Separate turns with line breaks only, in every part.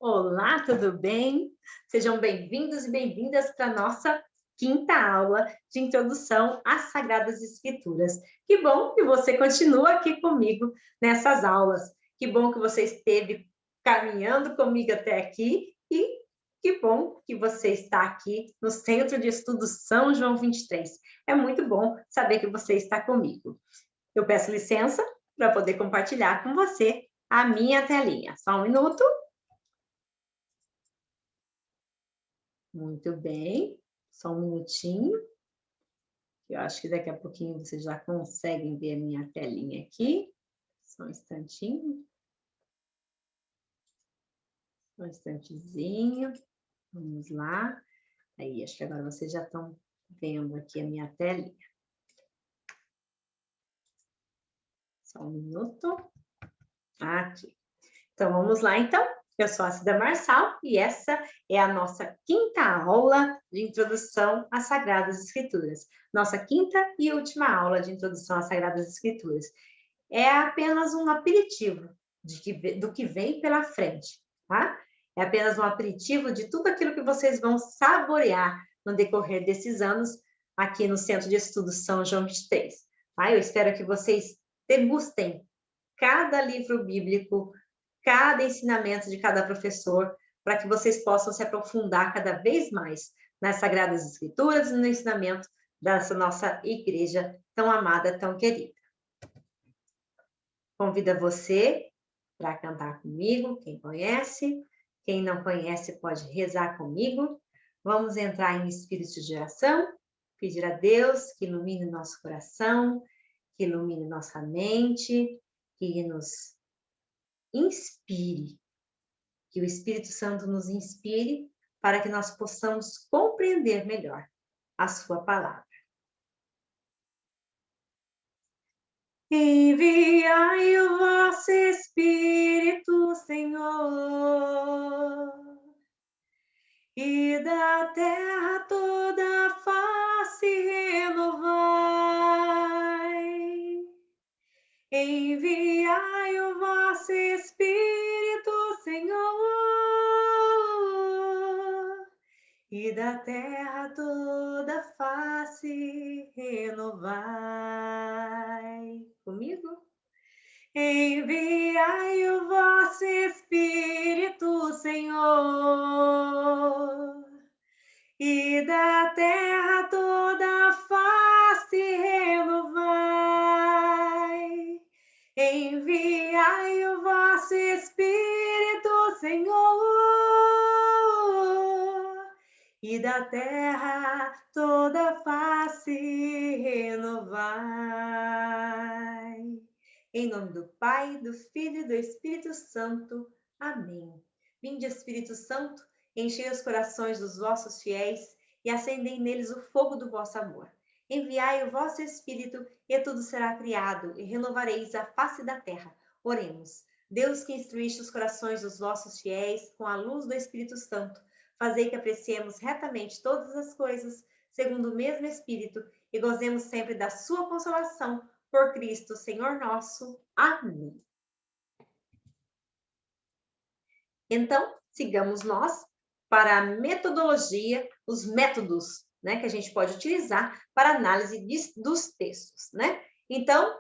Olá, tudo bem? Sejam bem-vindos e bem-vindas para a nossa quinta aula de introdução às Sagradas Escrituras. Que bom que você continua aqui comigo nessas aulas. Que bom que você esteve caminhando comigo até aqui e que bom que você está aqui no Centro de Estudos São João 23. É muito bom saber que você está comigo. Eu peço licença para poder compartilhar com você a minha telinha. Só um minuto. Muito bem, só um minutinho. Eu acho que daqui a pouquinho vocês já conseguem ver a minha telinha aqui. Só um instantinho. Um instantezinho. Vamos lá. Aí, acho que agora vocês já estão vendo aqui a minha telinha. Só um minuto. Aqui. Então, vamos lá, então. Eu sou a Cida Marçal e essa é a nossa quinta aula de introdução às Sagradas Escrituras. Nossa quinta e última aula de introdução às Sagradas Escrituras. É apenas um aperitivo do que vem pela frente, tá? É apenas um aperitivo de tudo aquilo que vocês vão saborear no decorrer desses anos aqui no Centro de Estudos São João 23. Tá? Eu espero que vocês degustem cada livro bíblico, cada ensinamento de cada professor, para que vocês possam se aprofundar cada vez mais nas Sagradas Escrituras e no ensinamento dessa nossa igreja tão amada, tão querida. Convido você para cantar comigo, quem conhece. Quem não conhece pode rezar comigo. Vamos entrar em espírito de oração, pedir a Deus que ilumine nosso coração, que ilumine nossa mente, que nos inspire, que o Espírito Santo nos inspire para que nós possamos compreender melhor a sua palavra. Enviai o vosso Espírito, Senhor, e da terra toda a face renovai. Enviai o vosso Espírito, Senhor, e da terra toda a face renovai. Comigo? Enviai o vosso Espírito, Senhor, e da terra toda a face renovai. Enviai o vosso Espírito, Senhor, e da terra toda a face renovai. Em nome do Pai, do Filho e do Espírito Santo. Amém. Vinde, Espírito Santo, enchei os corações dos vossos fiéis e acendei neles o fogo do vosso amor. Enviai o vosso Espírito e tudo será criado e renovareis a face da terra. Oremos. Deus que instruíste os corações dos vossos fiéis com a luz do Espírito Santo, fazei que apreciemos retamente todas as coisas, segundo o mesmo Espírito, e gozemos sempre da sua consolação, por Cristo, Senhor nosso. Amém. Então, sigamos nós para a metodologia, os métodos, né, que a gente pode utilizar para análise dos textos, né? Então,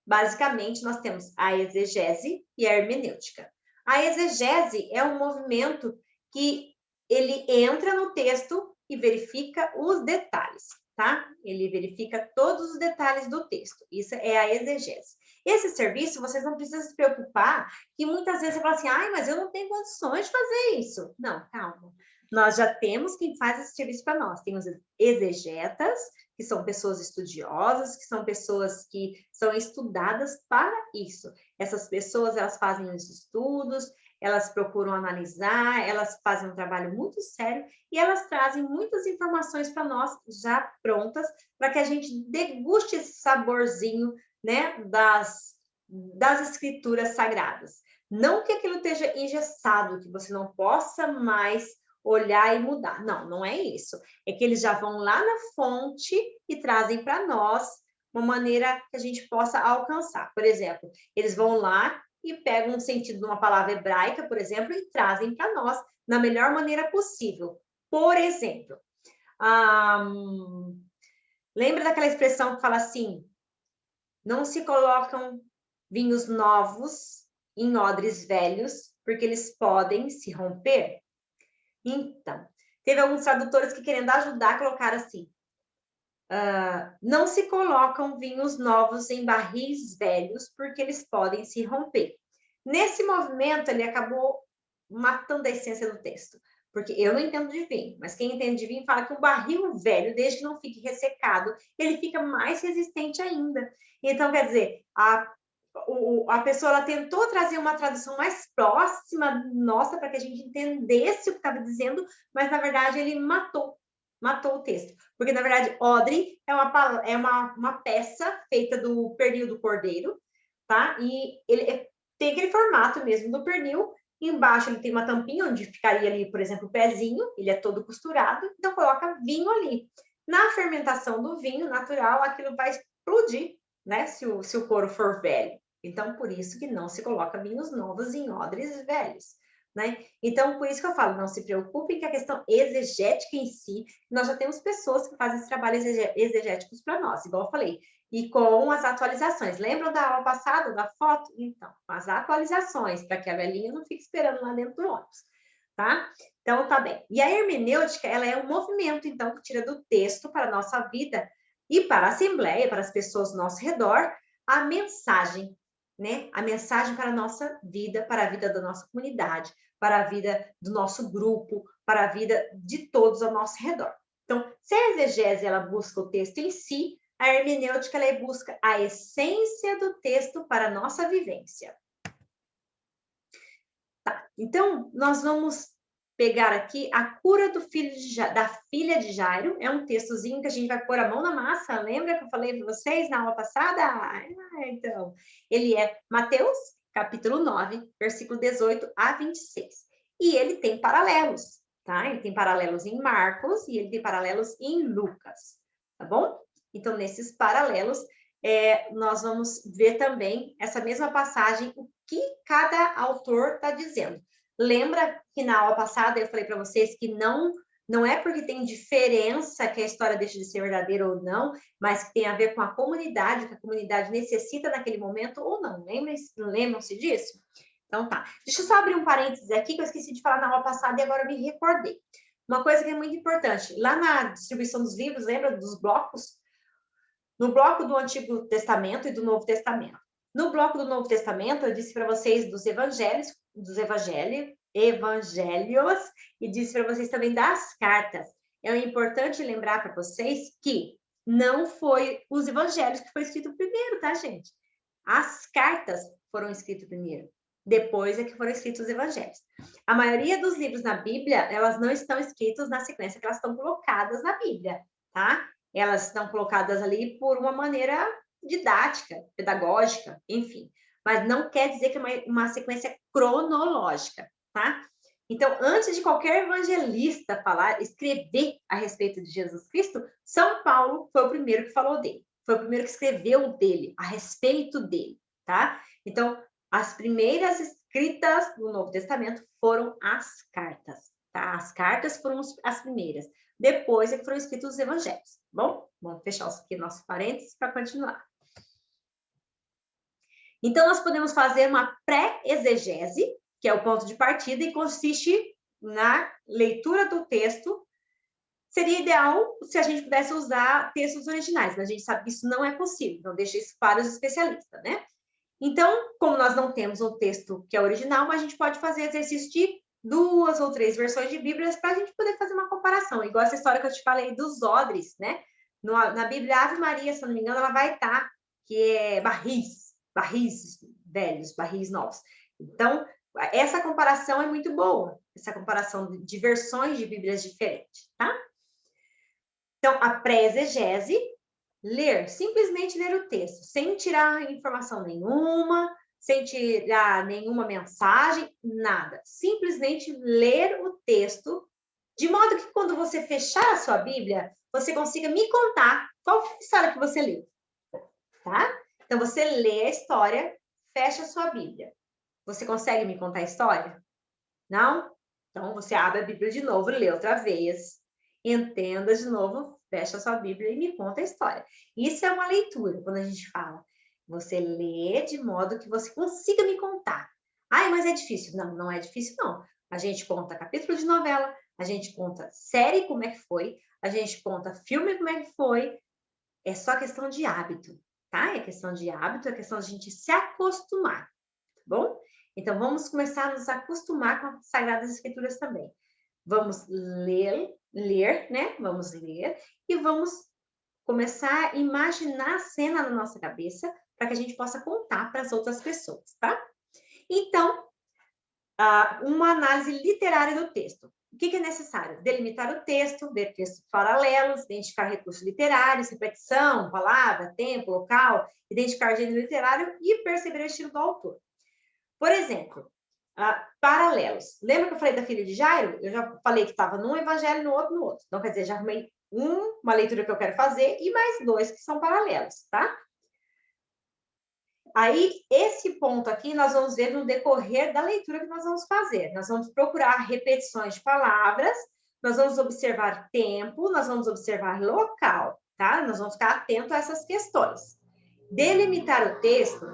basicamente, nós temos a exegese e a hermenêutica. A exegese é um movimento que ele entra no texto e verifica os detalhes, tá? Ele verifica todos os detalhes do texto. Isso é a exegese. Esse serviço, vocês não precisam se preocupar, que muitas vezes você fala assim, ai, mas eu não tenho condições de fazer isso. Não, calma. Nós já temos quem faz esse serviço para nós. Tem os exegetas, que são pessoas estudiosas, que são pessoas que são estudadas para isso. Essas pessoas, elas fazem os estudos, elas procuram analisar, elas fazem um trabalho muito sério e elas trazem muitas informações para nós já prontas, para que a gente deguste esse saborzinho, né, das escrituras sagradas. Não que aquilo esteja engessado, que você não possa mais olhar e mudar. Não, não é isso. É que eles já vão lá na fonte e trazem para nós uma maneira que a gente possa alcançar. Por exemplo, eles vão lá e pegam um sentido de uma palavra hebraica, por exemplo, e trazem para nós na melhor maneira possível. Por exemplo, lembra daquela expressão que fala assim, não se colocam vinhos novos em odres velhos, porque eles podem se romper? Então, teve alguns tradutores que, querendo ajudar, colocaram assim, não se colocam vinhos novos em barris velhos, porque eles podem se romper. Nesse movimento, ele acabou matando a essência do texto, porque eu não entendo de vinho, mas quem entende de vinho fala que o barril velho, desde que não fique ressecado, ele fica mais resistente ainda. Então, quer dizer, a pessoa ela tentou trazer uma tradução mais próxima nossa para que a gente entendesse o que estava dizendo, mas na verdade ele matou o texto. Porque, na verdade, odre é uma peça feita do pernil do cordeiro, tá? E ele tem aquele formato mesmo do pernil. Embaixo ele tem uma tampinha onde ficaria ali, por exemplo, o pezinho. Ele é todo costurado, então coloca vinho ali. Na fermentação do vinho natural, aquilo vai explodir, né? Se o couro for velho. Então, por isso que não se coloca vinhos novos em odres velhos. Né? Então, por isso que eu falo, não se preocupem que a questão exegética em si, nós já temos pessoas que fazem esse trabalho exegéticos para nós, igual eu falei, e com as atualizações. Lembram da aula passada, da foto? Então, as atualizações, para que a velhinha não fique esperando lá dentro do ônibus, tá? Então, tá bem. E a hermenêutica, ela é um movimento, então, que tira do texto para a nossa vida e para a assembleia, para as pessoas ao nosso redor, a mensagem, né? A mensagem para a nossa vida, para a vida da nossa comunidade, para a vida do nosso grupo, para a vida de todos ao nosso redor. Então, se a exegese ela busca o texto em si, a hermenêutica ela busca a essência do texto para a nossa vivência. Tá, então nós vamos pegar aqui a cura da filha de Jairo, é um textozinho que a gente vai pôr a mão na massa, lembra que eu falei para vocês na aula passada? Então, ele é Mateus, capítulo 9, versículo 18 a 26. E ele tem paralelos, tá? Ele tem paralelos em Marcos e ele tem paralelos em Lucas, tá bom? Então, nesses paralelos, nós vamos ver também essa mesma passagem, o que cada autor está dizendo. Lembra que na aula passada eu falei para vocês que não é porque tem diferença que a história deixa de ser verdadeira ou não, mas que tem a ver com a comunidade, que a comunidade necessita naquele momento ou não. Lembram-se disso? Então tá. Deixa eu só abrir um parênteses aqui que eu esqueci de falar na aula passada e agora me recordei. Uma coisa que é muito importante. Lá na distribuição dos livros, lembra dos blocos? No bloco do Antigo Testamento e do Novo Testamento. No bloco do Novo Testamento, eu disse para vocês dos evangelhos, e disse para vocês também das cartas. É importante lembrar para vocês que não foi os evangelhos que foi escrito primeiro, tá, gente? As cartas foram escritas primeiro. Depois é que foram escritos os evangelhos. A maioria dos livros na Bíblia, elas não estão escritos na sequência que elas estão colocadas na Bíblia, tá? Elas estão colocadas ali por uma maneira didática, pedagógica, enfim. Mas não quer dizer que é uma sequência cronológica, tá? Então, antes de qualquer evangelista escrever a respeito de Jesus Cristo, São Paulo foi o primeiro que falou dele. Foi o primeiro que escreveu dele, a respeito dele, tá? Então, as primeiras escritas do Novo Testamento foram as cartas, tá? As cartas foram as primeiras. Depois é que foram escritos os evangelhos. Bom, vamos fechar aqui nossos parênteses para continuar. Então, nós podemos fazer uma pré-exegese, que é o ponto de partida, e consiste na leitura do texto. Seria ideal se a gente pudesse usar textos originais, mas a gente sabe que isso não é possível, então deixa isso para os especialistas, né? Então, como nós não temos um texto que é original, mas a gente pode fazer exercício de 2 ou 3 versões de Bíblias para a gente poder fazer uma comparação. Igual essa história que eu te falei dos odres, né? Na Bíblia Ave Maria, se não me engano, ela vai estar, que é barris velhos, barris novos. Então, essa comparação é muito boa, essa comparação de versões de Bíblias diferentes, tá? Então, a pré-exegese, simplesmente ler o texto, sem tirar informação nenhuma, sem tirar nenhuma mensagem, nada. Simplesmente ler o texto, de modo que quando você fechar a sua Bíblia, você consiga me contar qual foi a história que você leu, tá? Então, você lê a história, fecha a sua Bíblia. Você consegue me contar a história? Não? Então, você abre a Bíblia de novo, lê outra vez, entenda de novo, fecha a sua Bíblia e me conta a história. Isso é uma leitura, quando a gente fala. Você lê de modo que você consiga me contar. Ai, mas é difícil. Não, não é difícil, não. A gente conta capítulo de novela, a gente conta série, como é que foi, a gente conta filme, como é que foi. É só questão de hábito, tá? É questão de hábito, é questão de a gente se acostumar, tá bom? Então, vamos começar a nos acostumar com as Sagradas Escrituras também. Vamos ler, né? Vamos ler e vamos começar a imaginar a cena na nossa cabeça para que a gente possa contar para as outras pessoas, tá? Então, uma análise literária do texto. O que é necessário? Delimitar o texto, ver textos paralelos, identificar recursos literários, repetição, palavra, tempo, local, identificar gênero literário e perceber o estilo do autor. Por exemplo, paralelos. Lembra que eu falei da filha de Jairo? Eu já falei que estava num evangelho, no outro, no outro. Então, quer dizer, já arrumei uma leitura que eu quero fazer e mais dois que são paralelos, tá? Aí, esse ponto aqui, nós vamos ver no decorrer da leitura que nós vamos fazer. Nós vamos procurar repetições de palavras, nós vamos observar tempo, nós vamos observar local, tá? Nós vamos ficar atento a essas questões. Delimitar o texto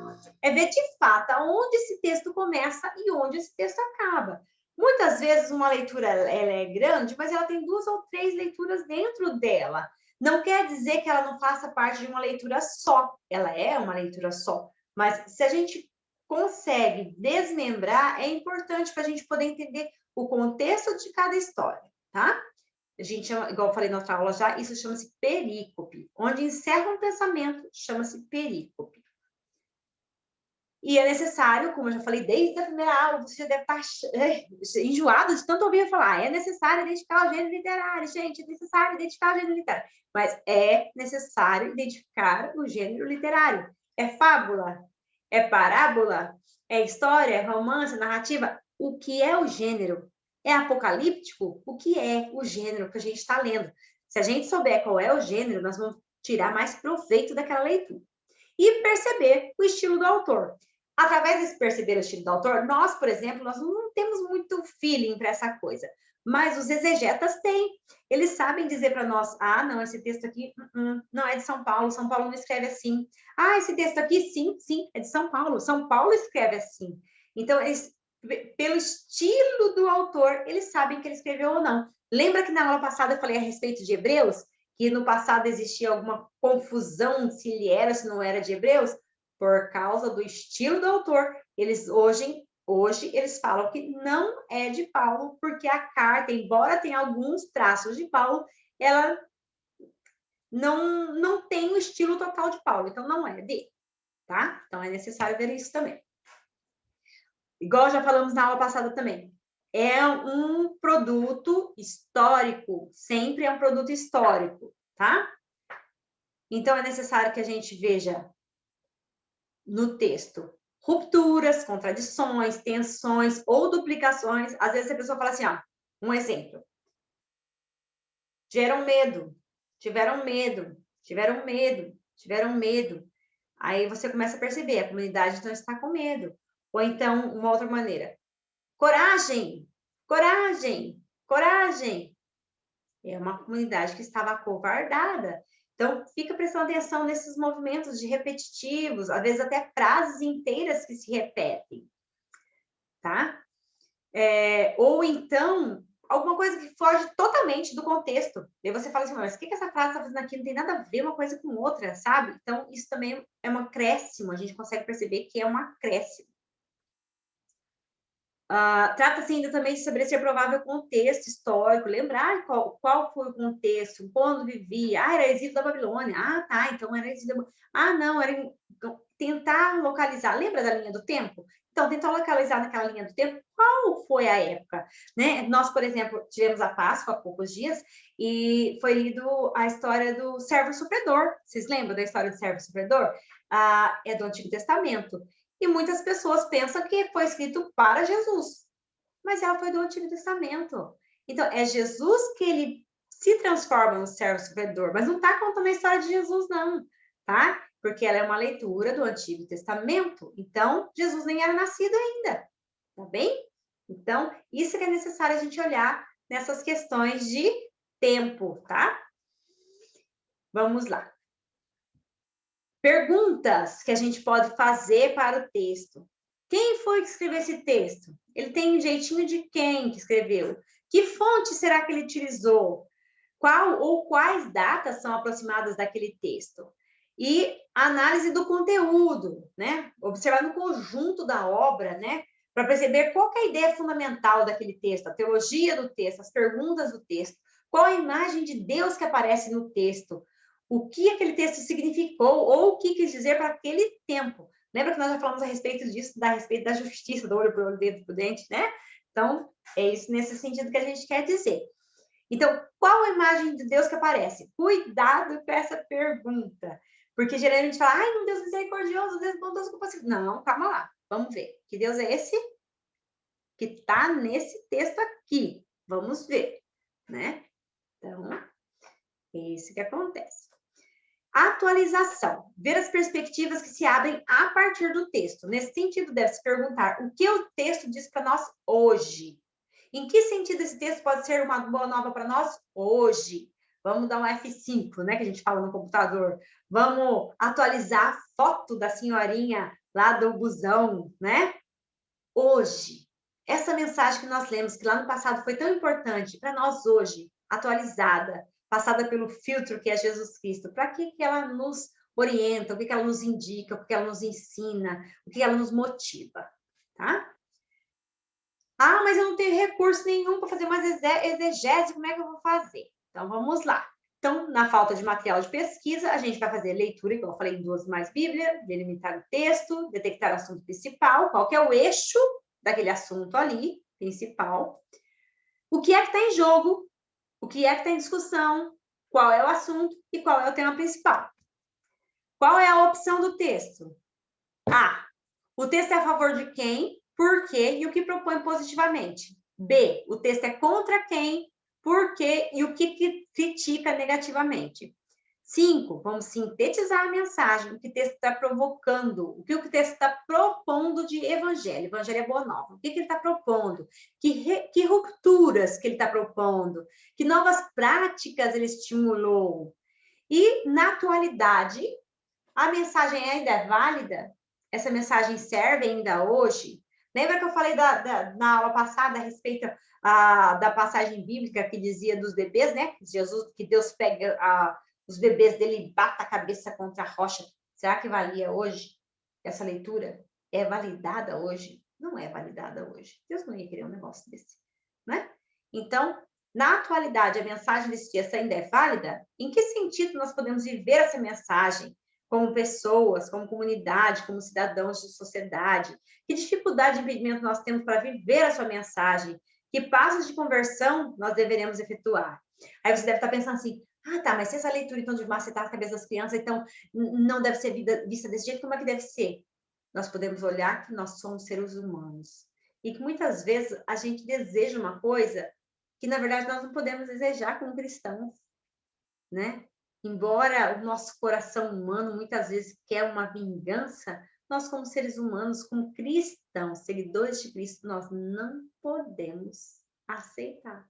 é ver de fato aonde esse texto começa e onde esse texto acaba. Muitas vezes uma leitura ela é grande, mas ela tem 2 ou 3 leituras dentro dela. Não quer dizer que ela não faça parte de uma leitura só. Ela é uma leitura só. Mas se a gente consegue desmembrar, é importante para a gente poder entender o contexto de cada história, tá? A gente chama, igual eu falei na outra aula já, isso chama-se perícope. Onde encerra um pensamento, chama-se perícope. E é necessário, como eu já falei desde a primeira aula, você já deve estar enjoado de tanto ouvir falar, é necessário identificar o gênero literário, gente, é necessário identificar o gênero literário. Mas é necessário identificar o gênero literário. É fábula? É parábola? É história? É romance? Narrativa? O que é o gênero? É apocalíptico? O que é o gênero que a gente está lendo? Se a gente souber qual é o gênero, nós vamos tirar mais proveito daquela leitura. E perceber o estilo do autor. Através de perceber o estilo do autor, nós, por exemplo, nós não temos muito feeling para essa coisa, mas os exegetas têm. Eles sabem dizer para nós, não, esse texto aqui não é de São Paulo não escreve assim. Esse texto aqui, sim, é de São Paulo escreve assim. Então, eles, pelo estilo do autor, eles sabem que ele escreveu ou não. Lembra que na aula passada eu falei a respeito de Hebreus? Que no passado existia alguma confusão se ele era, se não era de Hebreus? Por causa do estilo do autor, eles hoje eles falam que não é de Paulo, porque a carta, embora tenha alguns traços de Paulo, ela não tem o estilo total de Paulo, então não é dele, tá? Então é necessário ver isso também. Igual já falamos na aula passada também, é um produto histórico, sempre é um produto histórico, tá? Então é necessário que a gente veja no texto rupturas, contradições, tensões ou duplicações. Às vezes a pessoa fala assim, um exemplo. Tiveram medo. Aí você começa a perceber, a comunidade então está com medo. Ou então, uma outra maneira. Coragem! É uma comunidade que estava acovardada. Então, fica prestando atenção nesses movimentos de repetitivos, às vezes até frases inteiras que se repetem, tá? Ou então, alguma coisa que foge totalmente do contexto. E você fala assim, mas o que essa frase está fazendo aqui? Não tem nada a ver uma coisa com outra, sabe? Então, isso também é um acréscimo, a gente consegue perceber que é um acréscimo. Trata-se ainda também de estabelecer provável contexto histórico, lembrar qual foi o contexto, quando vivia, era exílio da Babilônia, tá, então era exílio da... não, era tentar localizar, lembra da linha do tempo? Então, tentar localizar naquela linha do tempo qual foi a época, né? Nós, por exemplo, tivemos a Páscoa há poucos dias e foi lido a história do servo sofredor. Vocês lembram da história do servo sofredor? É do Antigo Testamento. E muitas pessoas pensam que foi escrito para Jesus, mas ela foi do Antigo Testamento. Então, é Jesus que ele se transforma no servo sofredor, mas não está contando a história de Jesus, não, tá? porque ela é uma leitura do Antigo Testamento. Então, Jesus nem era nascido ainda, tá bem? Então, isso que é necessário a gente olhar nessas questões de tempo, tá? Vamos lá. Perguntas que a gente pode fazer para o texto. Quem foi que escreveu esse texto? Ele tem um jeitinho de quem que escreveu? Que fonte será que ele utilizou? Qual ou quais datas são aproximadas daquele texto? E análise do conteúdo, né? Observar no conjunto da obra, né? Para perceber qual que é a ideia fundamental daquele texto, a teologia do texto, as perguntas do texto, qual a imagem de Deus que aparece no texto, o que aquele texto significou ou o que quis dizer para aquele tempo. Lembra que nós já falamos a respeito disso, a respeito da justiça, do olho para o olho, dedo para o dente, né? Então, é isso nesse sentido que a gente quer dizer. Então, qual a imagem de Deus que aparece? Cuidado com essa pergunta. Porque geralmente a gente fala, ai, um Deus misericordioso, Deus bondoso, compassivo. Não, calma lá. Vamos ver. Que Deus é esse? Que está nesse texto aqui. Vamos ver, né? Então, é isso que acontece. Atualização. Ver as perspectivas que se abrem a partir do texto. Nesse sentido, deve-se perguntar o que o texto diz para nós hoje. Em que sentido esse texto pode ser uma boa nova para nós hoje? Vamos dar um F5, né, que a gente fala no computador. Vamos atualizar a foto da senhorinha lá do busão, né? Hoje. Essa mensagem que nós lemos, que lá no passado foi tão importante, para nós hoje, atualizada, passada pelo filtro que é Jesus Cristo, para que ela nos orienta, o que ela nos indica, o que ela nos ensina, o que ela nos motiva, tá? Ah, mas eu não tenho recurso nenhum para fazer mais exegese, como é que eu vou fazer? Então, vamos lá. Então, na falta de material de pesquisa, a gente vai fazer leitura, igual eu falei, em duas mais Bíblia, delimitar o texto, detectar o assunto principal, qual que é o eixo daquele assunto ali, principal. O que é que está em jogo, o que é que está em discussão, qual é o assunto e qual é o tema principal. Qual é a opção do texto? A. O texto é a favor de quem, por quê e o que propõe positivamente. B. O texto é contra quem, por quê e o que critica negativamente. 5. Vamos sintetizar a mensagem, o que o texto está provocando, o que o texto está propondo de evangelho. Evangelho é boa nova. O que ele está propondo? Que rupturas que ele está propondo? Que novas práticas ele estimulou? E, na atualidade, a mensagem ainda é válida? Essa mensagem serve ainda hoje? Lembra que eu falei na aula passada a respeito da passagem bíblica que dizia dos bebês, né? Que Deus pega os bebês dele e bata a cabeça contra a rocha. Será que valia hoje? Essa leitura é validada hoje? Não é validada hoje. Deus não ia querer um negócio desse, né? Então, na atualidade, a mensagem desse texto ainda é válida? Em que sentido nós podemos viver essa mensagem? Como pessoas, como comunidade, como cidadãos de sociedade? Que dificuldade e impedimento nós temos para viver a sua mensagem? Que passos de conversão nós deveremos efetuar? Aí você deve estar pensando assim, ah, tá, mas se essa leitura, então, de macetar a cabeça das crianças, então, não deve ser vista desse jeito, como é que deve ser? Nós podemos olhar que nós somos seres humanos. E que muitas vezes a gente deseja uma coisa que, na verdade, nós não podemos desejar como cristãos, né? Embora o nosso coração humano muitas vezes quer uma vingança, nós como seres humanos, como cristãos, seguidores de Cristo, nós não podemos aceitar,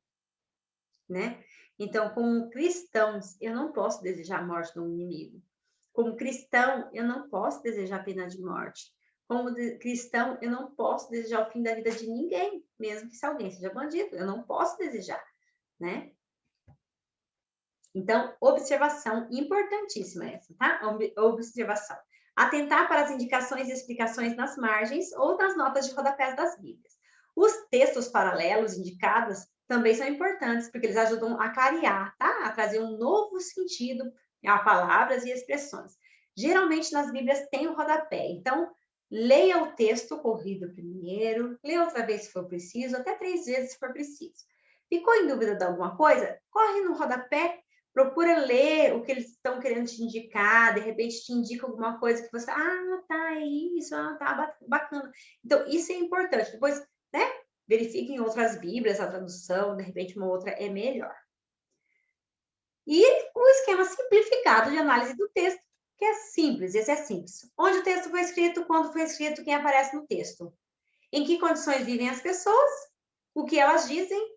né? Então, como cristãos, eu não posso desejar a morte do inimigo. Como cristão, eu não posso desejar a pena de morte. Como cristão, eu não posso desejar o fim da vida de ninguém, mesmo que se alguém seja bandido, eu não posso desejar, né? Então, observação importantíssima essa, tá? Observação. Atentar para as indicações e explicações nas margens ou nas notas de rodapés das Bíblias. Os textos paralelos indicados também são importantes, porque eles ajudam a clarear, tá? A trazer um novo sentido a palavras e expressões. Geralmente, nas Bíblias tem o rodapé. Então, leia o texto corrido primeiro, leia outra vez se for preciso, até 3 vezes se for preciso. Ficou em dúvida de alguma coisa? Corre no rodapé, procura ler o que eles estão querendo te indicar, de repente te indica alguma coisa que você, tá, é isso, tá, bacana. Então, isso é importante. Depois, né, verifique em outras Bíblias a tradução, de repente uma outra é melhor. E o esquema simplificado de análise do texto. que é simples, esse é simples. Onde o texto foi escrito, quando foi escrito, quem aparece no texto. Em que condições vivem as pessoas, o que elas dizem,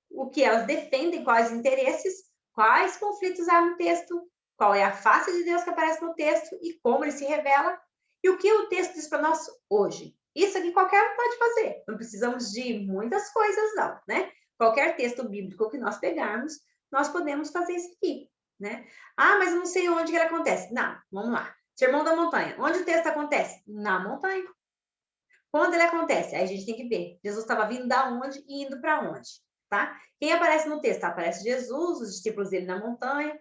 o que elas defendem, quais interesses, quais conflitos há no texto, qual é a face de Deus que aparece no texto e como ele se revela, e o que o texto diz para nós hoje. Isso aqui qualquer um pode fazer, não precisamos de muitas coisas não, né? Qualquer texto bíblico que nós pegarmos, nós podemos fazer isso aqui, né? Ah, mas eu não sei onde que ele acontece. Não, vamos lá. Sermão da Montanha. Onde o texto acontece? Na montanha. Quando ele acontece? Aí a gente tem que ver. Jesus estava vindo da onde e indo para onde, tá? Quem aparece no texto? Aparece Jesus, os discípulos dele na montanha,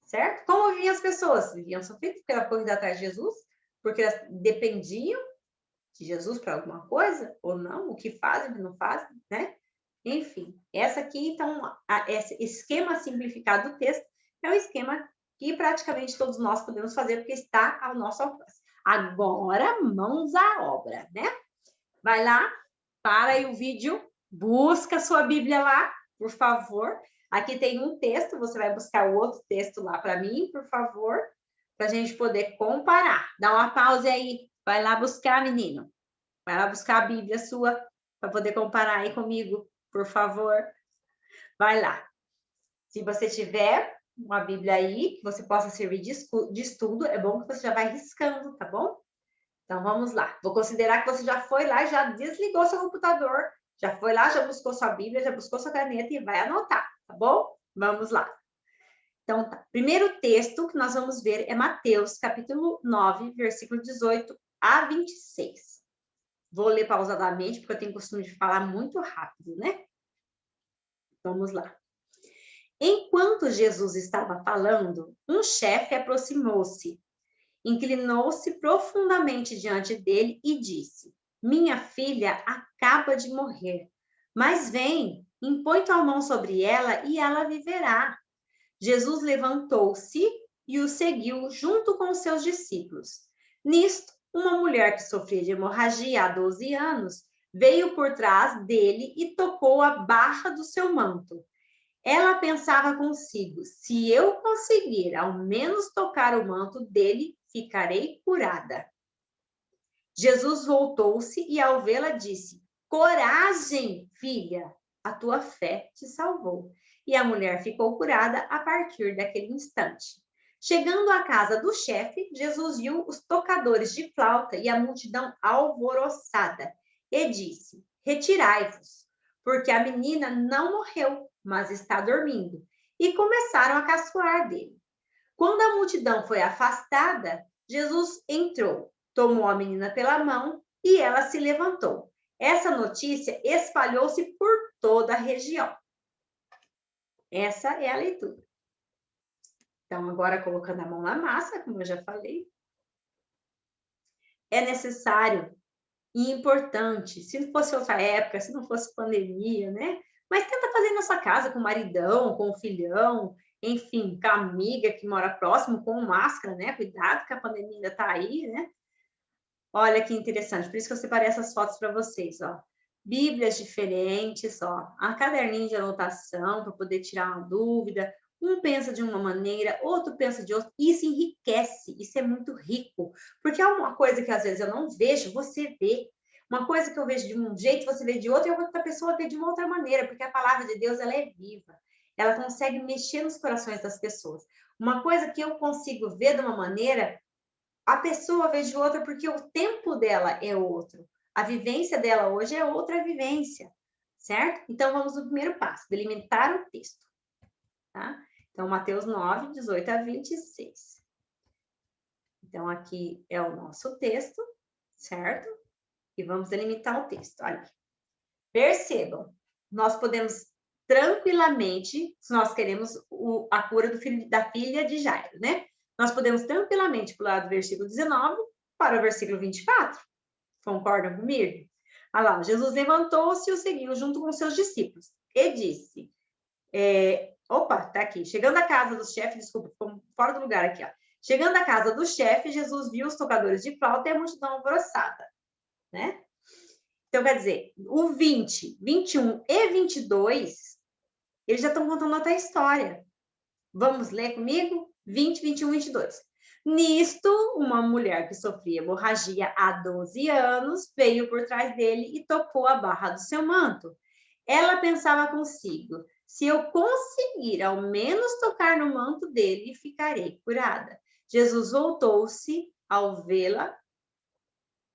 certo? Como viviam as pessoas? Viviam sofrendo porque elas corriam atrás de Jesus, porque elas dependiam de Jesus para alguma coisa, ou não, o que fazem, o que não fazem, né? Enfim, essa aqui, então, esse esquema simplificado do texto é o esquema que praticamente todos nós podemos fazer, porque está ao nosso alcance. Agora, mãos à obra, né? Vai lá, para aí o vídeo, busca sua Bíblia lá, por favor. Aqui tem um texto, você vai buscar o outro texto lá para mim, por favor, para a gente poder comparar. Dá uma pausa aí, vai lá buscar, menino. Vai lá buscar a Bíblia sua, para poder comparar aí comigo, por favor. Vai lá. Se você tiver uma Bíblia aí, que você possa servir de estudo, é bom que você já vai riscando, tá bom? Então, vamos lá. Vou considerar que você já foi lá, já desligou seu computador, já foi lá, já buscou sua Bíblia, já buscou sua caneta e vai anotar, tá bom? Vamos lá. Então, tá. Primeiro texto que nós vamos ver é Mateus, capítulo 9, versículo 18 a 26. Vou ler pausadamente, porque eu tenho costume de falar muito rápido, né? Vamos lá. Enquanto Jesus estava falando, um chefe aproximou-se, inclinou-se profundamente diante dele e disse: Minha filha acaba de morrer, mas vem, impõe tua mão sobre ela e ela viverá. Jesus levantou-se e o seguiu junto com seus discípulos. Nisto, uma mulher que sofria de hemorragia há 12 anos veio por trás dele e tocou a barra do seu manto. Ela pensava consigo: se eu conseguir ao menos tocar o manto dele, ficarei curada. Jesus voltou-se e, ao vê-la, disse: Coragem, filha, a tua fé te salvou. E a mulher ficou curada a partir daquele instante. Chegando à casa do chefe, Jesus viu os tocadores de flauta e a multidão alvoroçada e disse: Retirai-vos, porque a menina não morreu, mas está dormindo. E começaram a caçoar dele. Quando a multidão foi afastada, Jesus entrou, tomou a menina pela mão e ela se levantou. Essa notícia espalhou-se por toda a região. Essa é a leitura. Então, agora colocando a mão na massa, como eu já falei, é necessário e importante, se não fosse outra época, se não fosse pandemia, né? Mas tenta fazer na sua casa, com o maridão, com o filhão, enfim, com a amiga que mora próximo, com máscara, né? Cuidado que a pandemia ainda tá aí, né? Olha que interessante, por isso que eu separei essas fotos para vocês, ó. Bíblias diferentes, ó, a caderninho de anotação para poder tirar uma dúvida. Um pensa de uma maneira, outro pensa de outra. Isso enriquece, isso é muito rico. Porque é uma coisa que às vezes eu não vejo, você vê. Uma coisa que eu vejo de um jeito, você vê de outro, e a outra pessoa vê de uma outra maneira, porque a palavra de Deus, ela é viva. Ela consegue mexer nos corações das pessoas. Uma coisa que eu consigo ver de uma maneira, a pessoa vê de outra porque o tempo dela é outro. A vivência dela hoje é outra vivência, certo? Então, vamos no primeiro passo, delimitar o texto, tá? Então, Mateus 9, 18 a 26. Então, aqui é o nosso texto, certo? E vamos delimitar o texto, olha aqui. Percebam, nós podemos tranquilamente, se nós queremos a cura da filha de Jairo, né? Nós podemos tranquilamente pular do versículo 19 para o versículo 24. Concordam comigo? Olha lá, Jesus levantou-se e o seguiu junto com seus discípulos. E disse, tá aqui. Chegando à casa do chefe, desculpa, ficou fora do lugar aqui, ó. Chegando à casa do chefe, Jesus viu os tocadores de flauta e a multidão alvoroçada, né? Então, quer dizer, o 20, 21 e 22, eles já estão contando outra história. Vamos ler comigo? 20, 21 e 22. Nisto, uma mulher que sofria hemorragia há 12 anos veio por trás dele e tocou a barra do seu manto. Ela pensava consigo: se eu conseguir ao menos tocar no manto dele, ficarei curada. Jesus voltou-se ao vê-la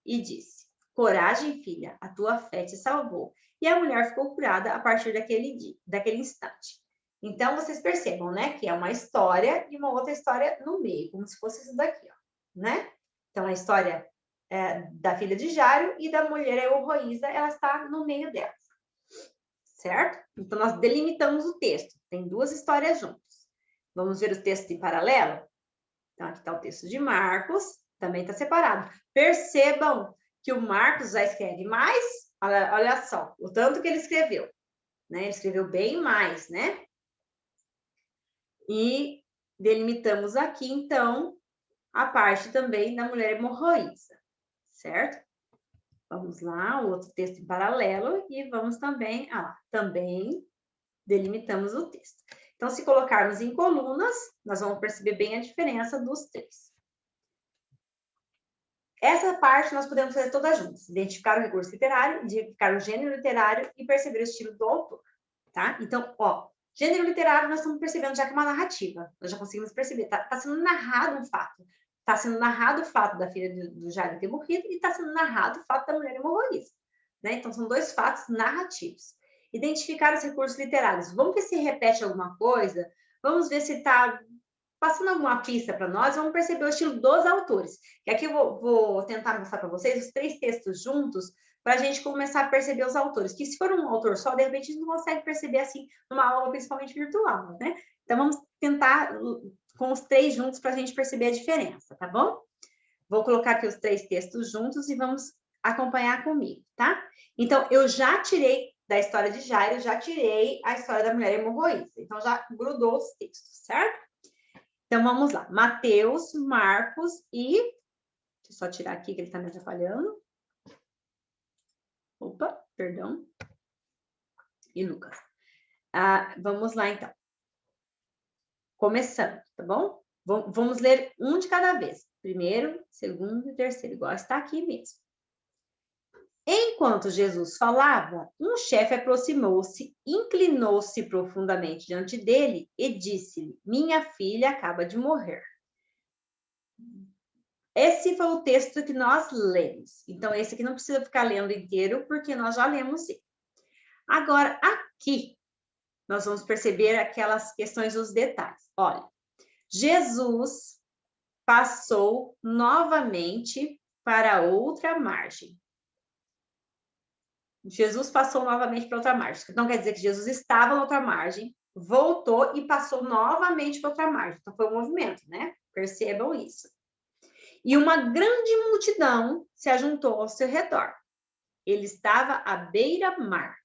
e disse: coragem, filha, a tua fé te salvou. E a mulher ficou curada a partir daquele instante. Então, vocês percebam, né, que é uma história e uma outra história no meio, como se fosse isso daqui, ó, né? Então, a história da filha de Jairo e da mulher hemorroísa, ela está no meio dela, certo? Então, nós delimitamos o texto. Tem duas histórias juntas. Vamos ver o texto em paralelo? Então, aqui está o texto de Marcos, também está separado. Percebam que o Marcos já escreve mais, olha só, o tanto que ele escreveu, né? Ele escreveu bem mais, né? E delimitamos aqui, então, a parte também da mulher hemorroísa, certo? Vamos lá, o outro texto em paralelo, e vamos também, também delimitamos o texto. Então, se colocarmos em colunas, nós vamos perceber bem a diferença dos três. Essa parte nós podemos fazer todas juntas. Identificar o recurso literário, identificar o gênero literário e perceber o estilo do autor, tá? Então, ó, gênero literário nós estamos percebendo já que é uma narrativa. Nós já conseguimos perceber. Tá sendo narrado um fato. Está sendo narrado o fato da filha do Jairo ter morrido e está sendo narrado o fato da mulher hemorroísa, né? Então, são dois fatos narrativos. Identificar os recursos literários. Vamos ver se repete alguma coisa. Vamos ver se está passando alguma pista para nós, vamos perceber o estilo dos autores. E aqui eu vou tentar mostrar para vocês os três textos juntos, para a gente começar a perceber os autores. Que se for um autor só, de repente a gente não consegue perceber assim, numa aula principalmente virtual, né? Então vamos tentar com os três juntos para a gente perceber a diferença, tá bom? Vou colocar aqui os três textos juntos e vamos acompanhar comigo, tá? Então, eu já tirei da história de Jairo, já tirei a história da mulher hemorroísa. Então, já grudou os textos, certo? Então, vamos lá. Mateus, Marcos e... Deixa eu só tirar aqui que ele está me atrapalhando. Opa, perdão. E Lucas. Vamos lá, então. Começando, tá bom? Vamos ler um de cada vez. Primeiro, segundo e terceiro, igual está aqui mesmo. Enquanto Jesus falava, um chefe aproximou-se, inclinou-se profundamente diante dele e disse-lhe: minha filha acaba de morrer. Esse foi o texto que nós lemos. Então, esse aqui não precisa ficar lendo inteiro, porque nós já lemos ele. Agora, aqui, nós vamos perceber aquelas questões, os detalhes. Olha, Jesus passou novamente para outra margem. Jesus passou novamente para outra margem. Então, quer dizer que Jesus estava na outra margem, voltou e passou novamente para outra margem. Então, foi um movimento, né? Percebam isso. E uma grande multidão se ajuntou ao seu redor. Ele estava à beira-mar.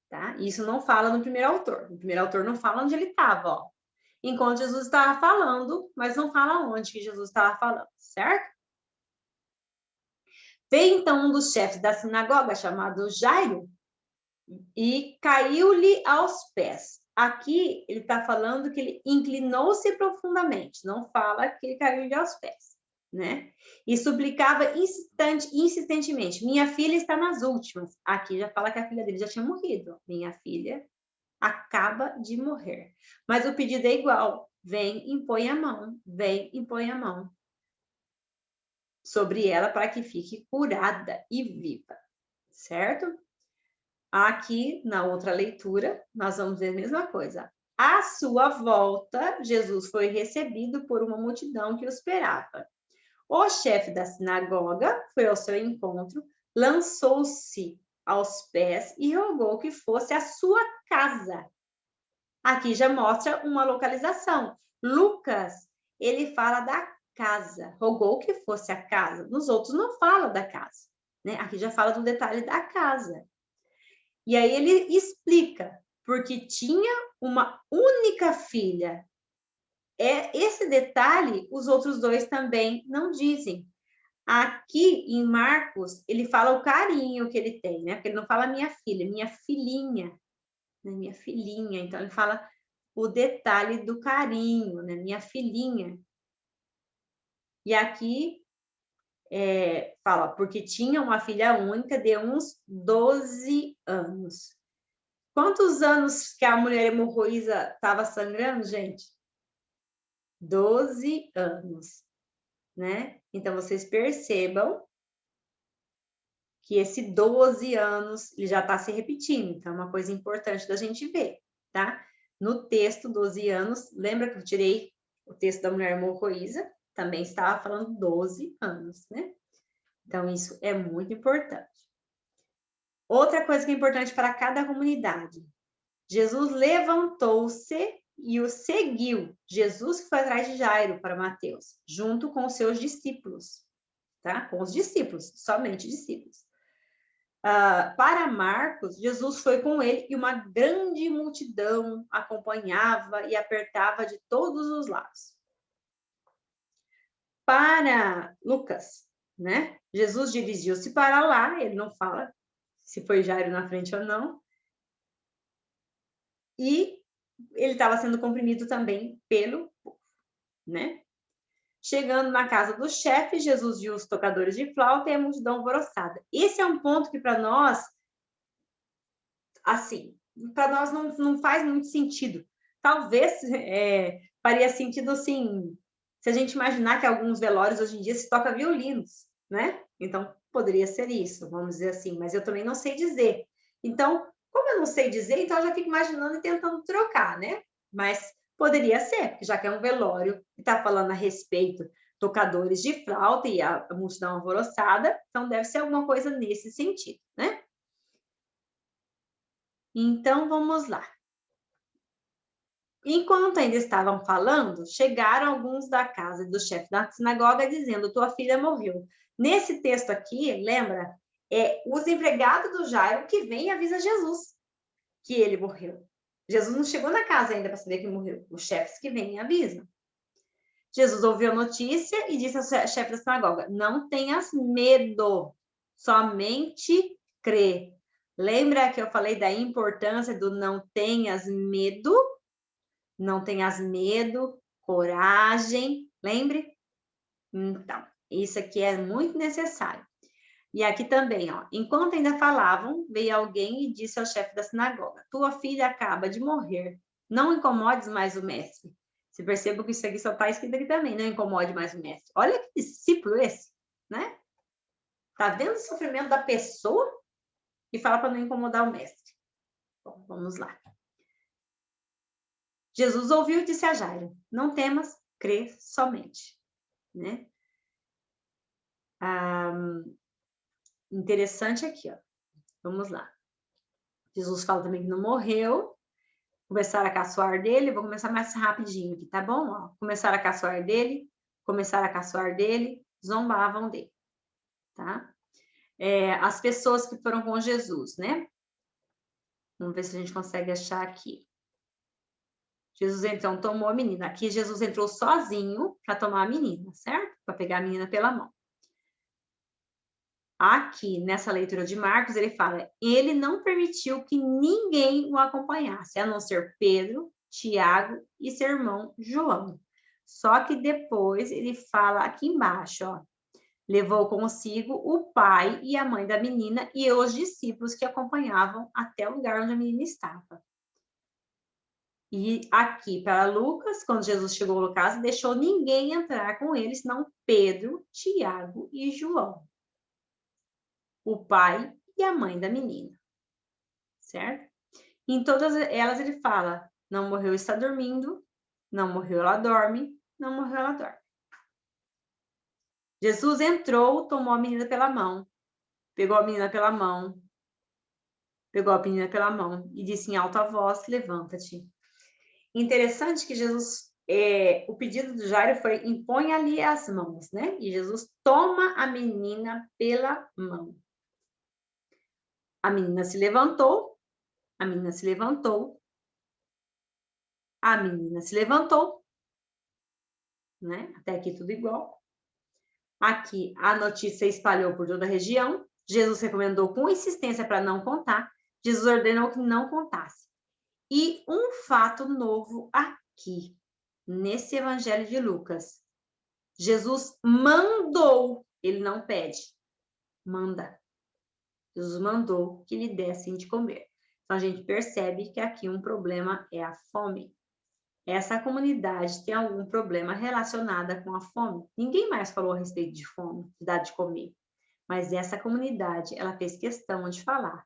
Tá? Isso não fala no primeiro autor. No primeiro autor não fala onde ele estava, ó. Enquanto Jesus estava falando, mas não fala onde que Jesus estava falando, certo? Veio então um dos chefes da sinagoga, chamado Jairo, e caiu-lhe aos pés. Aqui ele está falando que ele inclinou-se profundamente, não fala que ele caiu-lhe aos pés, né? E suplicava insistentemente: minha filha está nas últimas. Aqui já fala que a filha dele já tinha morrido. Minha filha acaba de morrer. Mas o pedido é igual: vem, impõe a mão, vem, impõe a mão sobre ela para que fique curada e viva, certo? Aqui, na outra leitura, nós vamos ver a mesma coisa. À sua volta, Jesus foi recebido por uma multidão que o esperava. O chefe da sinagoga foi ao seu encontro, lançou-se aos pés e rogou que fosse a sua casa. Aqui já mostra uma localização. Lucas, ele fala da casa, rogou que fosse a casa. Nos outros não fala da casa, né? Aqui já fala do detalhe da casa. E aí ele explica, porque tinha uma única filha. Esse detalhe, os outros dois também não dizem. Aqui em Marcos, ele fala o carinho que ele tem, né? Porque ele não fala minha filha, minha filhinha, né? Minha filhinha. Então, ele fala o detalhe do carinho, né? Minha filhinha. E aqui fala, porque tinha uma filha única de uns 12 anos. Quantos anos que a mulher hemorroísa estava sangrando, gente? 12 anos, né? Então, vocês percebam que esse 12 anos ele já está se repetindo. Então, é uma coisa importante da gente ver, tá? No texto, 12 anos, lembra que eu tirei o texto da mulher hemorroísa? Também estava falando 12 anos, né? Então, isso é muito importante. Outra coisa que é importante para cada comunidade. Jesus levantou-se e o seguiu. Jesus que foi atrás de Jairo para Mateus, junto com os seus discípulos, tá? Com os discípulos, somente discípulos. Para Marcos, Jesus foi com ele e uma grande multidão acompanhava e apertava de todos os lados. Para Lucas, né? Jesus dirigiu-se para lá, ele não fala se foi Jairo na frente ou não, e ele estava sendo comprimido também pelo povo, né? Chegando na casa do chefe, Jesus viu os tocadores de flauta e a multidão alvoroçada. Esse é um ponto que para nós, assim, para nós não faz muito sentido. Talvez faria sentido, assim, se a gente imaginar que alguns velórios hoje em dia se toca violinos, né? Então, poderia ser isso, vamos dizer assim, mas eu também não sei dizer. Então, como eu não sei dizer, então eu já fico imaginando e tentando trocar, né? Mas poderia ser, porque já que é um velório e está falando a respeito tocadores de flauta e a multidão alvoroçada, então deve ser alguma coisa nesse sentido, né? Então, vamos lá. Enquanto ainda estavam falando, chegaram alguns da casa do chefe da sinagoga dizendo, tua filha morreu. Nesse texto aqui, lembra? Os empregados do Jairo que vem e avisa Jesus que ele morreu. Jesus não chegou na casa ainda para saber que morreu. Os chefes que vêm e avisam. Jesus ouviu a notícia e disse ao chefe da sinagoga, não tenhas medo, somente crê. Lembra que eu falei da importância do não tenhas medo? Não tenhas medo, coragem, lembre? Então, isso aqui é muito necessário. E aqui também, ó, enquanto ainda falavam, veio alguém e disse ao chefe da sinagoga, tua filha acaba de morrer, não incomodes mais o mestre. Você perceba que isso aqui só está escrito aqui também, não incomode mais o mestre. Olha que discípulo esse, né? Tá vendo o sofrimento da pessoa e fala para não incomodar o mestre. Bom, vamos lá. Jesus ouviu e disse a Jairo, não temas, crê somente, né? Interessante aqui, ó. Vamos lá. Jesus fala também que não morreu. Começaram a caçoar dele. Vou começar mais rapidinho aqui, tá bom? Ó, começaram a caçoar dele, zombavam dele, tá? As pessoas que foram com Jesus, né? Vamos ver se a gente consegue achar aqui. Jesus, então, tomou a menina. Aqui, Jesus entrou sozinho para tomar a menina, certo? Para pegar a menina pela mão. Aqui, nessa leitura de Marcos, ele fala, ele não permitiu que ninguém o acompanhasse, a não ser Pedro, Tiago e seu irmão João. Só que depois ele fala aqui embaixo, ó, levou consigo o pai e a mãe da menina e os discípulos que acompanhavam até o lugar onde a menina estava. E aqui para Lucas, quando Jesus chegou no caso, deixou ninguém entrar com eles, senão Pedro, Tiago e João. O pai e a mãe da menina, certo? Em todas elas ele fala, não morreu, está dormindo, não morreu, ela dorme, não morreu, ela dorme. Jesus entrou, tomou a menina pela mão, pegou a menina pela mão, e disse em alta voz, levanta-te. Interessante que Jesus, o pedido do Jairo foi, impõe ali as mãos, né? E Jesus toma a menina pela mão. A menina se levantou, né? Até aqui tudo igual. Aqui a notícia espalhou por toda a região. Jesus recomendou com insistência para não contar. Jesus ordenou que não contasse. E um fato novo aqui, nesse Evangelho de Lucas. Jesus mandou, ele não pede, manda. Jesus mandou que lhe dessem de comer. Então, a gente percebe que aqui um problema é a fome. Essa comunidade tem algum problema relacionado com a fome. Ninguém mais falou a respeito de fome, de dar de comer. Mas essa comunidade, ela fez questão de falar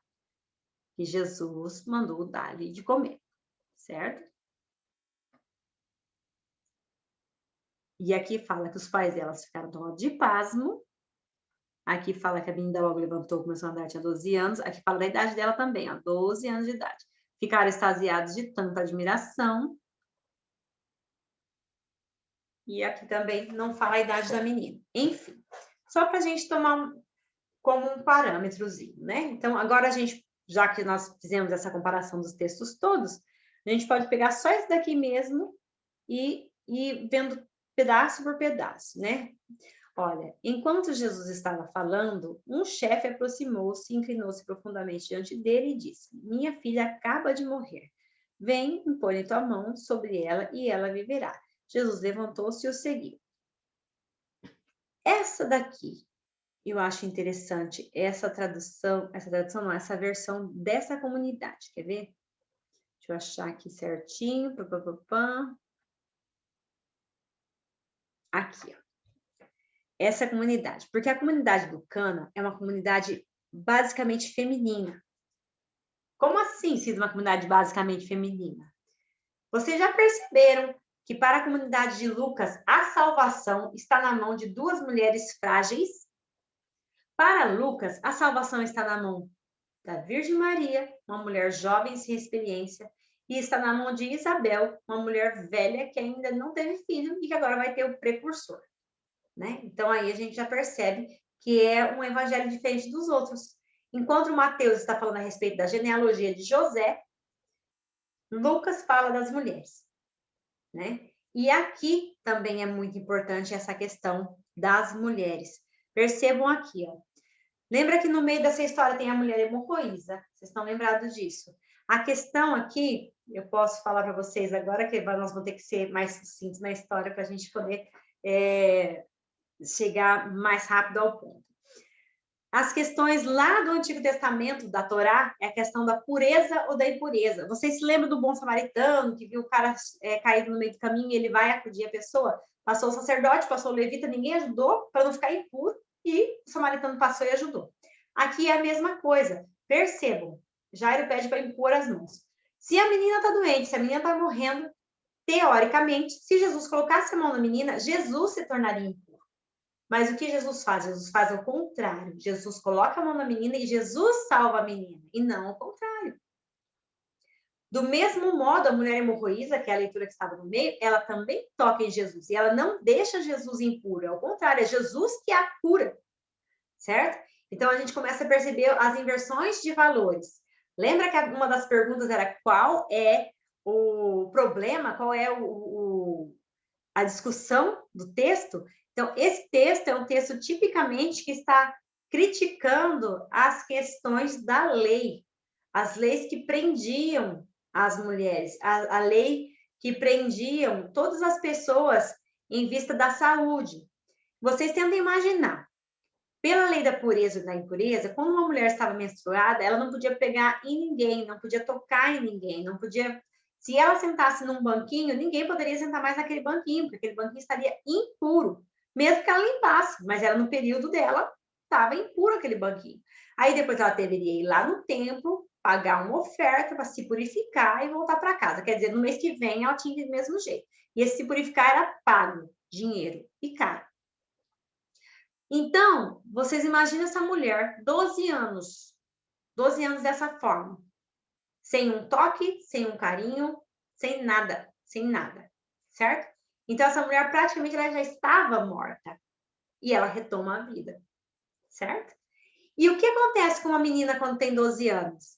que Jesus mandou dar-lhe de comer, certo? E aqui fala que os pais delas ficaram tomados de pasmo. Aqui fala que a menina logo levantou, começou a andar, tinha 12 anos. Aqui fala da idade dela também, ó, 12 anos de idade. Ficaram extasiados de tanta admiração. E aqui também não fala a idade da menina. Enfim, só para a gente tomar como um parâmetrozinho, né? Então, agora a gente, já que nós fizemos essa comparação dos textos todos, a gente pode pegar só esse daqui mesmo e vendo pedaço por pedaço, né? Olha, enquanto Jesus estava falando, um chefe aproximou-se, inclinou-se profundamente diante dele e disse: Minha filha acaba de morrer. Vem, impõe tua mão sobre ela e ela viverá. Jesus levantou-se e o seguiu. Essa daqui, eu acho interessante, essa versão dessa comunidade, quer ver? Deixa eu achar aqui certinho. Aqui, ó. Essa comunidade, porque a comunidade do Cana é uma comunidade basicamente feminina. Como assim, sendo uma comunidade basicamente feminina? Vocês já perceberam que para a comunidade de Lucas, a salvação está na mão de duas mulheres frágeis? Para Lucas, a salvação está na mão da Virgem Maria, uma mulher jovem sem experiência, e está na mão de Isabel, uma mulher velha que ainda não teve filho e que agora vai ter o precursor. Né? Então, aí a gente já percebe que é um evangelho diferente dos outros. Enquanto o Mateus está falando a respeito da genealogia de José, Lucas fala das mulheres. Né? E aqui também é muito importante essa questão das mulheres. Percebam aqui, ó. Lembra que no meio dessa história tem a mulher hemorroísa? Vocês estão lembrados disso? A questão aqui, eu posso falar para vocês agora, que nós vamos ter que ser mais sucintos na história para a gente poder chegar mais rápido ao ponto. As questões lá do Antigo Testamento, da Torá, é a questão da pureza ou da impureza. Vocês se lembram do bom samaritano, que viu o cara caído no meio do caminho e ele vai acudir a pessoa? Passou o sacerdote, passou o levita, ninguém ajudou para não ficar impuro e o samaritano passou e ajudou. Aqui é a mesma coisa. Percebam, Jairo pede para impor as mãos. Se a menina está doente, se a menina está morrendo, teoricamente, se Jesus colocasse a mão na menina, Jesus se tornaria impuro. Mas o que Jesus faz? Jesus faz o contrário. Jesus coloca a mão na menina e Jesus salva a menina, e não o contrário. Do mesmo modo, a mulher hemorroísa, que é a leitura que estava no meio, ela também toca em Jesus, e ela não deixa Jesus impuro, ao contrário, é Jesus que a cura, certo? Então, a gente começa a perceber as inversões de valores. Lembra que uma das perguntas era qual é o problema, qual é a discussão do texto? Então, esse texto é um texto tipicamente que está criticando as questões da lei, as leis que prendiam as mulheres, a lei que prendiam todas as pessoas em vista da saúde. Vocês tentam imaginar, pela lei da pureza e da impureza, quando uma mulher estava menstruada, ela não podia pegar em ninguém, não podia tocar em ninguém, não podia... Se ela sentasse num banquinho, ninguém poderia sentar mais naquele banquinho, porque aquele banquinho estaria impuro. Mesmo que ela limpasse, mas era no período dela, estava impuro aquele banquinho. Aí depois ela deveria ir lá no templo, pagar uma oferta para se purificar e voltar para casa. Quer dizer, no mês que vem ela tinha do mesmo jeito. E esse se purificar era pago, dinheiro e caro. Então, vocês imaginam essa mulher, 12 anos dessa forma, sem um toque, sem um carinho, sem nada, certo? Então, essa mulher praticamente ela já estava morta e ela retoma a vida, certo? E o que acontece com uma menina quando tem 12 anos?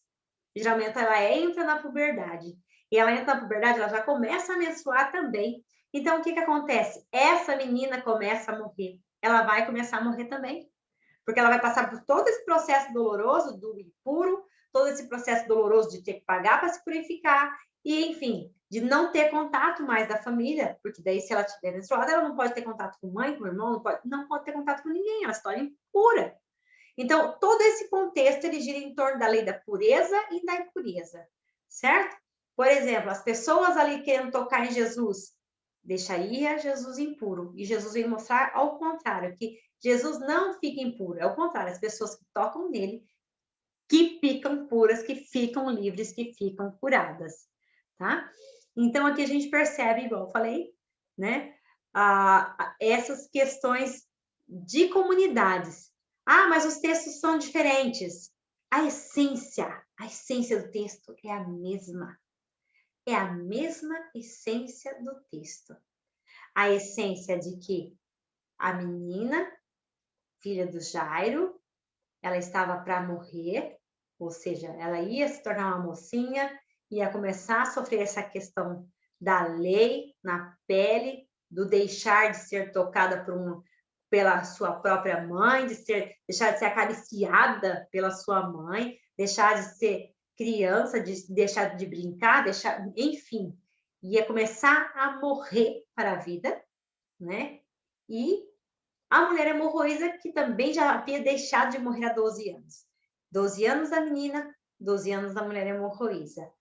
Geralmente ela entra na puberdade. E ela entra na puberdade, ela já começa a menstruar também. Então, o que acontece? Essa menina começa a morrer. Ela vai começar a morrer também. Porque ela vai passar por todo esse processo doloroso do impuro, todo esse processo doloroso de ter que pagar para se purificar, e, enfim, de não ter contato mais da família, porque daí, se ela estiver menstruada, ela não pode ter contato com mãe, com irmão, não pode ter contato com ninguém, ela se torna impura. Então, todo esse contexto, ele gira em torno da lei da pureza e da impureza, certo? Por exemplo, as pessoas ali querendo tocar em Jesus, deixaria Jesus impuro. E Jesus vem mostrar ao contrário, que Jesus não fica impuro. É o contrário, as pessoas que tocam nele, que ficam puras, que ficam livres, que ficam curadas, tá? Então, aqui a gente percebe, igual eu falei, né? Essas questões de comunidades. Ah, mas os textos são diferentes. A essência do texto é a mesma. É a mesma essência do texto. A essência de que a menina, filha do Jairo, ela estava para morrer, ou seja, ela ia se tornar uma mocinha, ia começar a sofrer essa questão da lei na pele, do deixar de ser tocada pela sua própria mãe, deixar de ser acariciada pela sua mãe, deixar de ser criança, deixar de brincar, enfim, ia começar a morrer para a vida, né? E a mulher hemorroísa, que também já havia deixado de morrer há 12 anos. 12 anos da menina, 12 anos da mulher hemorroísa.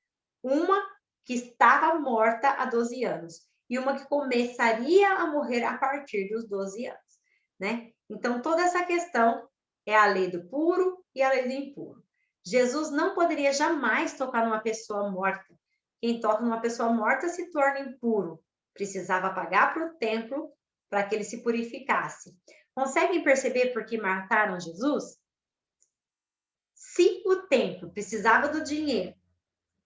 Uma que estava morta há 12 anos e uma que começaria a morrer a partir dos 12 anos, né? Então, toda essa questão é a lei do puro e a lei do impuro. Jesus não poderia jamais tocar numa pessoa morta. Quem toca numa pessoa morta se torna impuro. Precisava pagar para o templo para que ele se purificasse. Conseguem perceber por que mataram Jesus? Se o templo precisava do dinheiro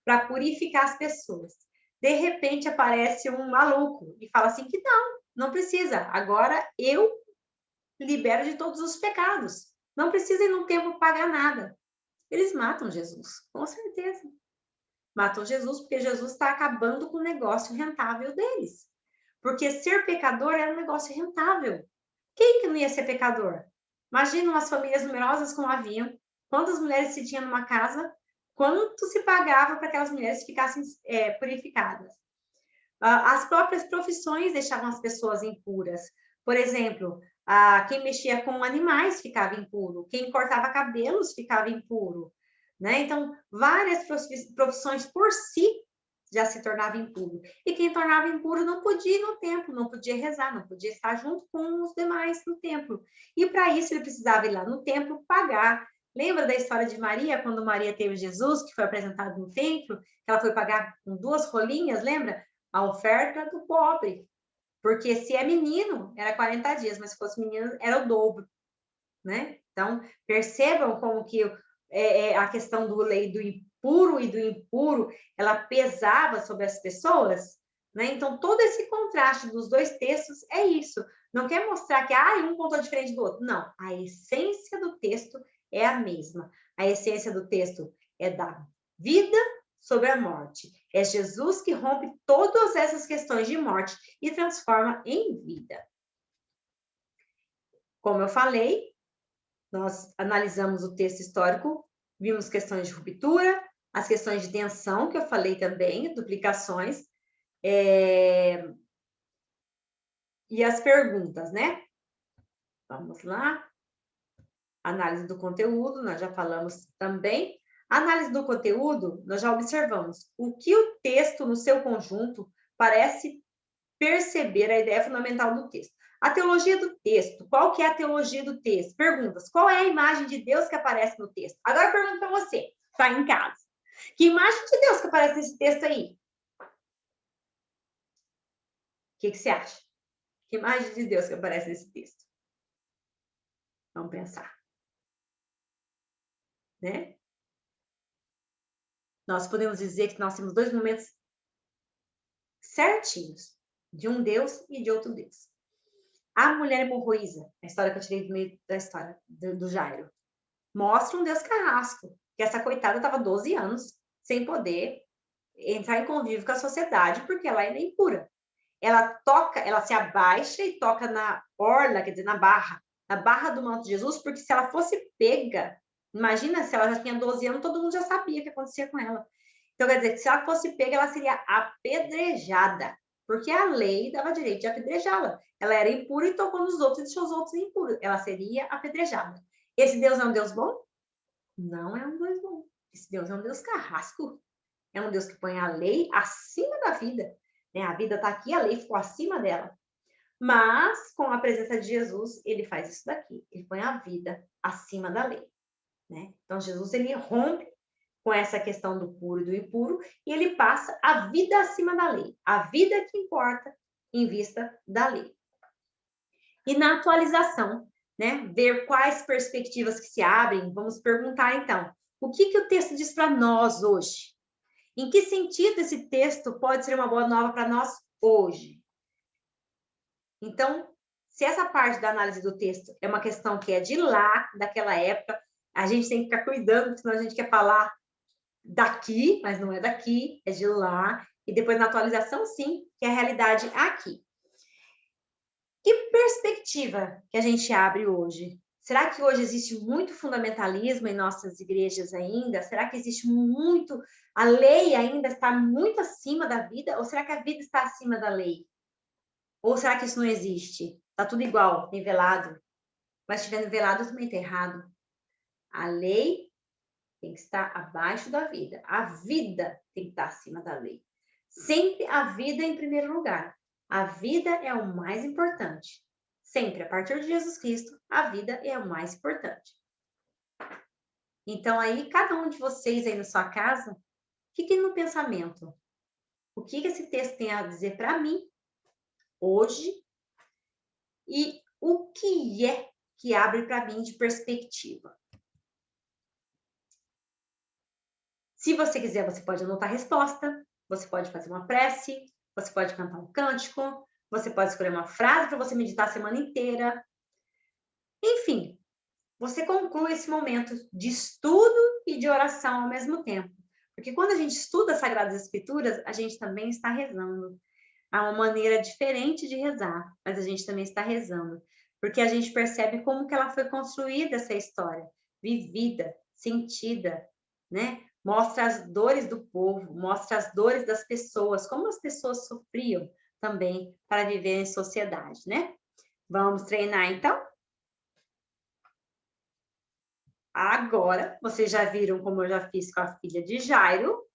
para purificar as pessoas, de repente aparece um maluco e fala assim que não precisa. Agora eu libero de todos os pecados. Não precisa ir no templo pagar nada. Eles matam Jesus, com certeza. Matam Jesus porque Jesus está acabando com o negócio rentável deles. Porque ser pecador era um negócio rentável. Quem que não ia ser pecador? Imagina umas famílias numerosas como haviam, quantas mulheres se tinha numa casa, quanto se pagava para que aquelas mulheres ficassem purificadas. As próprias profissões deixavam as pessoas impuras. Por exemplo, quem mexia com animais ficava impuro, quem cortava cabelos ficava impuro, né? Então, várias profissões por si já se tornava impuro. E quem tornava impuro não podia ir no templo, não podia rezar, não podia estar junto com os demais no templo. E para isso ele precisava ir lá no templo pagar. Lembra da história de Maria, quando Maria teve Jesus, que foi apresentado no templo, que ela foi pagar com 2 rolinhas, lembra? A oferta do pobre. Porque se é menino, era 40 dias, mas se fosse menino, era o dobro, né? Então, percebam como que a questão do lei do puro e do impuro, ela pesava sobre as pessoas, né? Então, todo esse contraste dos dois textos é isso. Não quer mostrar que um contou diferente do outro. Não, a essência do texto é a mesma. A essência do texto é da vida sobre a morte. É Jesus que rompe todas essas questões de morte e transforma em vida. Como eu falei, nós analisamos o texto histórico, vimos questões de ruptura, as questões de tensão, que eu falei também, duplicações, e as perguntas, né? Vamos lá. Análise do conteúdo, nós já falamos também. Análise do conteúdo, nós já observamos o que o texto, no seu conjunto, parece perceber a ideia fundamental do texto. A teologia do texto, qual que é a teologia do texto? Perguntas, qual é a imagem de Deus que aparece no texto? Agora eu pergunto para você, está em casa. Que imagem de Deus que aparece nesse texto aí? O que você acha? Que imagem de Deus que aparece nesse texto? Vamos pensar. Né? Nós podemos dizer que nós temos 2 momentos certinhos, de um Deus e de outro Deus. A mulher hemorroísa, a história que eu tirei do meio da história do Jairo, mostra um Deus carrasco, que essa coitada estava 12 anos sem poder entrar em convívio com a sociedade, porque ela era impura. Ela se abaixa e toca na orla, quer dizer, na barra do manto de Jesus, porque se ela fosse pega, Imagina se ela já tinha 12 anos, todo mundo já sabia o que acontecia com ela. Então, quer dizer, que se ela fosse pega, ela seria apedrejada, porque a lei dava direito de apedrejá-la. Ela era impura e tocou nos outros e deixou os outros impuros. Ela seria apedrejada. Esse Deus é um Deus bom? Não é um Deus bom. Esse Deus é um Deus carrasco. É um Deus que põe a lei acima da vida. Né? A vida está aqui, a lei ficou acima dela. Mas, com a presença de Jesus, ele faz isso daqui. Ele põe a vida acima da lei. Né? Então, Jesus, ele rompe com essa questão do puro e do impuro, e ele passa a vida acima da lei. A vida que importa em vista da lei. E na atualização, né? Ver quais perspectivas que se abrem, vamos perguntar, então, o que o texto diz para nós hoje? Em que sentido esse texto pode ser uma boa nova para nós hoje? Então, se essa parte da análise do texto é uma questão que é de lá, daquela época, a gente tem que ficar cuidando, senão a gente quer falar daqui, mas não é daqui, é de lá. E depois na atualização, sim, que é a realidade aqui. Que perspectiva que a gente abre hoje? Será que hoje existe muito fundamentalismo em nossas igrejas ainda? Será que existe muito... A lei ainda está muito acima da vida? Ou será que a vida está acima da lei? Ou será que isso não existe? Está tudo igual, nivelado. Mas se estiver nivelado, também está errado. A lei tem que estar abaixo da vida. A vida tem que estar acima da lei. Sempre a vida em primeiro lugar. A vida é o mais importante. Sempre, a partir de Jesus Cristo, a vida é o mais importante. Então, aí, cada um de vocês aí na sua casa, fiquem no pensamento. O que esse texto tem a dizer para mim, hoje, e o que é que abre para mim de perspectiva. Se você quiser, você pode anotar a resposta, você pode fazer uma prece, você pode cantar um cântico, você pode escolher uma frase para você meditar a semana inteira. Enfim, você conclui esse momento de estudo e de oração ao mesmo tempo. Porque quando a gente estuda as Sagradas Escrituras, a gente também está rezando. Há uma maneira diferente de rezar, mas a gente também está rezando. Porque a gente percebe como que ela foi construída, essa história. Vivida, sentida, né? Mostra as dores do povo, mostra as dores das pessoas, como as pessoas sofriam também para viver em sociedade, né? Vamos treinar, então? Agora, vocês já viram como eu já fiz com a filha de Jairo.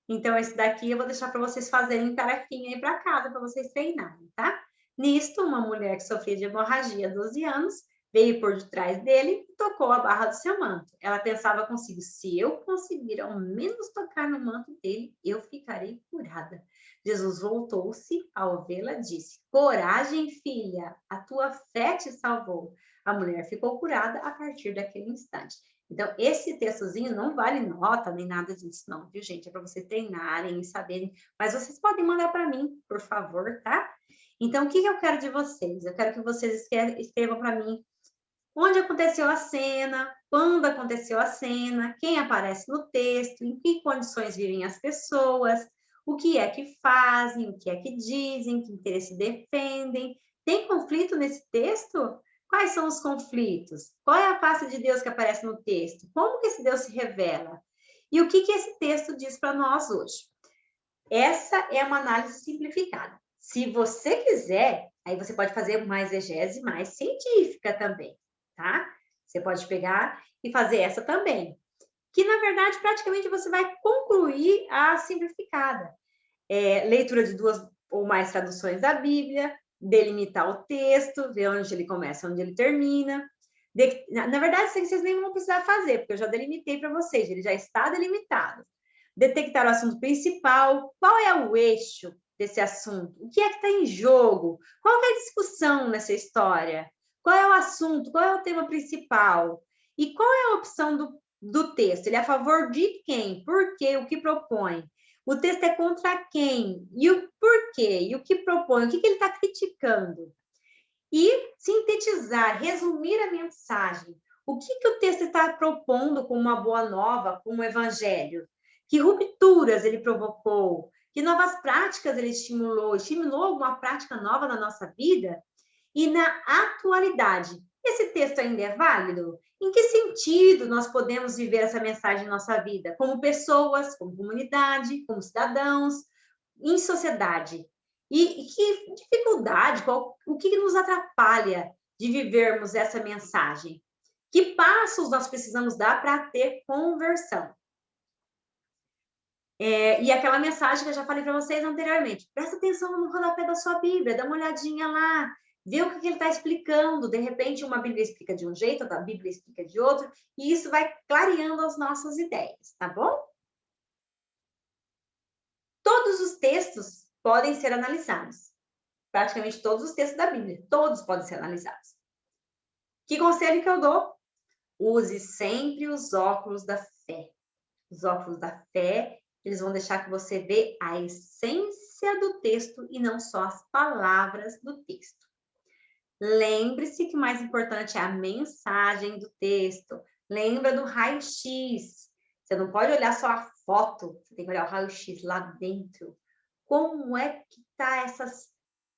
Então, esse daqui eu vou deixar para vocês fazerem tarefinha aí para casa, para vocês treinarem, tá? Nisto, uma mulher que sofria de hemorragia há 12 anos veio por detrás dele e tocou a barra do seu manto. Ela pensava consigo, se eu conseguir ao menos tocar no manto dele, eu ficarei curada. Jesus voltou-se ao vê-la, disse, coragem, filha, a tua fé te salvou. A mulher ficou curada a partir daquele instante. Então, esse textozinho não vale nota nem nada disso, não, viu, gente? É para vocês treinarem e saberem. Mas vocês podem mandar para mim, por favor, tá? Então, o que eu quero de vocês? Eu quero que vocês escrevam para mim onde aconteceu a cena, quando aconteceu a cena, quem aparece no texto, em que condições vivem as pessoas, o que é que fazem, o que é que dizem, que interesse defendem. Tem conflito nesse texto? Quais são os conflitos? Qual é a face de Deus que aparece no texto? Como que esse Deus se revela? E o que esse texto diz para nós hoje? Essa é uma análise simplificada. Se você quiser, aí você pode fazer uma exegese mais científica também, tá? Você pode pegar e fazer essa também. Que, na verdade, praticamente você vai concluir a simplificada. Leitura de 2 ou mais traduções da Bíblia, delimitar o texto, ver onde ele começa, onde ele termina. Na verdade, vocês nem vão precisar fazer, porque eu já delimitei para vocês, ele já está delimitado. Detectar o assunto principal, qual é o eixo desse assunto? O que é que está em jogo? Qual é a discussão nessa história? Qual é o assunto? Qual é o tema principal? E qual é a opção do texto? Ele é a favor de quem? Por quê? O que propõe? O texto é contra quem? E o porquê? E o que propõe? O que ele está criticando? E sintetizar, resumir a mensagem. O que o texto está propondo como uma boa nova, como um evangelho? Que rupturas ele provocou? Que novas práticas ele estimulou? Estimulou alguma prática nova na nossa vida? E na atualidade, esse texto ainda é válido? Em que sentido nós podemos viver essa mensagem em nossa vida? Como pessoas, como comunidade, como cidadãos, em sociedade? E que dificuldade, o que nos atrapalha de vivermos essa mensagem? Que passos nós precisamos dar para ter conversão? E aquela mensagem que eu já falei para vocês anteriormente, presta atenção no rodapé da sua Bíblia, dá uma olhadinha lá, vê o que ele está explicando. De repente, uma Bíblia explica de um jeito, outra Bíblia explica de outro, e isso vai clareando as nossas ideias, tá bom? Todos os textos podem ser analisados. Praticamente todos os textos da Bíblia, todos podem ser analisados. Que conselho que eu dou? Use sempre os óculos da fé. Os óculos da fé, eles vão deixar que você vê a essência do texto e não só as palavras do texto. Lembre-se que o mais importante é a mensagem do texto. Lembra do raio-x. Você não pode olhar só a foto, você tem que olhar o raio-x lá dentro. Como é que tá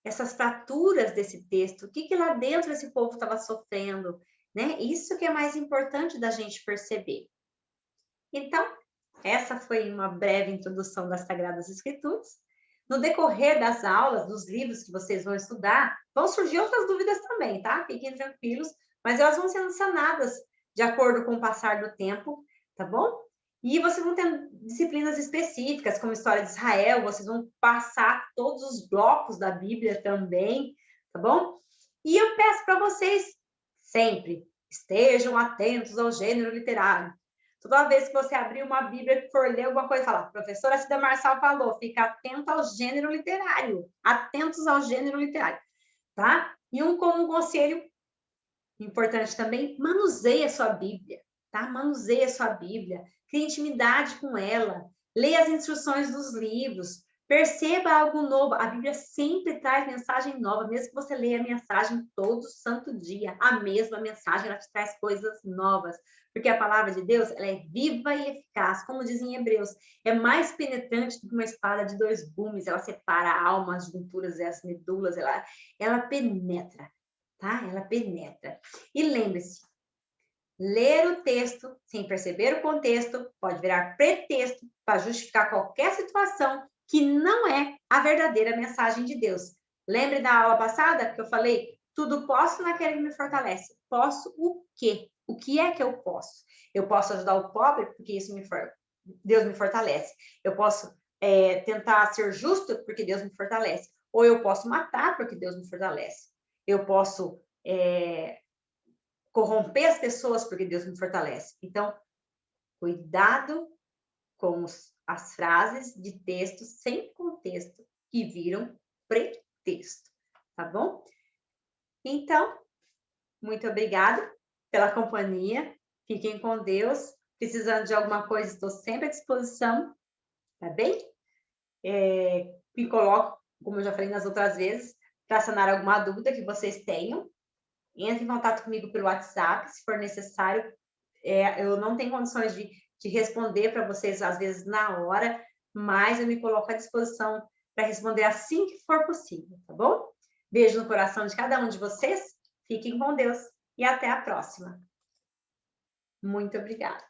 essas fraturas desse texto? O que lá dentro esse povo estava sofrendo, né? Isso que é mais importante da gente perceber. Então, essa foi uma breve introdução das Sagradas Escrituras. No decorrer das aulas, dos livros que vocês vão estudar, vão surgir outras dúvidas também, tá? Fiquem tranquilos, mas elas vão sendo sanadas de acordo com o passar do tempo, tá bom? E vocês vão ter disciplinas específicas, como História de Israel, vocês vão passar todos os blocos da Bíblia também, tá bom? E eu peço para vocês, sempre, estejam atentos ao gênero literário. Toda vez que você abrir uma Bíblia e for ler alguma coisa, fala, professora Cida Marçal falou, fica atento ao gênero literário. Atentos ao gênero literário, tá? E como um conselho importante também, manuseie a sua Bíblia, tá? Manuseie a sua Bíblia, crie intimidade com ela, leia as instruções dos livros, perceba algo novo. A Bíblia sempre traz mensagem nova, mesmo que você leia a mensagem todo santo dia, a mesma mensagem, ela te traz coisas novas, porque a palavra de Deus, ela é viva e eficaz, como dizem em Hebreus, é mais penetrante do que uma espada de dois gumes, ela separa a alma, as junturas e as medulas, ela penetra, tá? Ela penetra. E lembre-se, ler o texto sem perceber o contexto pode virar pretexto para justificar qualquer situação que não é a verdadeira mensagem de Deus. Lembre da aula passada que eu falei, tudo posso naquele que me fortalece. Posso o quê? O que é que eu posso? Eu posso ajudar o pobre, porque Deus me fortalece. Eu posso tentar ser justo, porque Deus me fortalece. Ou eu posso matar, porque Deus me fortalece. Eu posso corromper as pessoas, porque Deus me fortalece. Então, cuidado com as frases de texto sem contexto que viram pretexto, tá bom? Então, muito obrigada pela companhia. Fiquem com Deus. Precisando de alguma coisa, estou sempre à disposição, tá bem? Me coloco, como eu já falei nas outras vezes, para sanar alguma dúvida que vocês tenham. Entre em contato comigo pelo WhatsApp, se for necessário. Eu não tenho condições de responder para vocês, às vezes, na hora, mas eu me coloco à disposição para responder assim que for possível, tá bom? Beijo no coração de cada um de vocês. Fiquem com Deus e até a próxima. Muito obrigada.